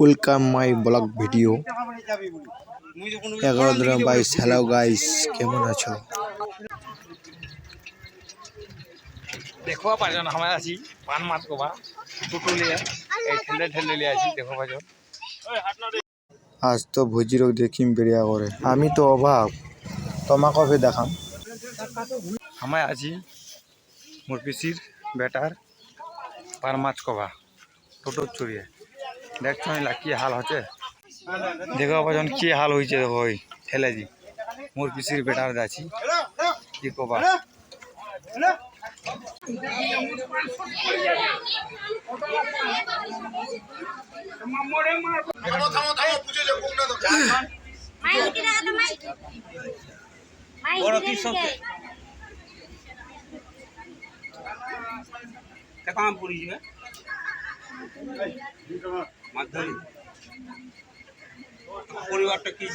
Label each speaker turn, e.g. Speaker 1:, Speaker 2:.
Speaker 1: Welcome my blog video 11-22। Hello guys, কেমন আছো?
Speaker 2: देखो पाजन हमारे आसी पान मात को बा टुटू लिया ए ठेले लिया आसी देखो पाजन
Speaker 1: আজ তো ভোজিরক দেখিম বেরিয়া করে আমি তো অভাব তোমাকে ফে দেখাম।
Speaker 2: हमारे आसी मोर पिसिर बेटार पान मात को बा टुटू चुरिए देखो ला की हाल होचे देखो पाजन की हाल होइचे देखो ओई ठेले जी मोर पिसिर बेटार जाची की को बा পরিবারটা কি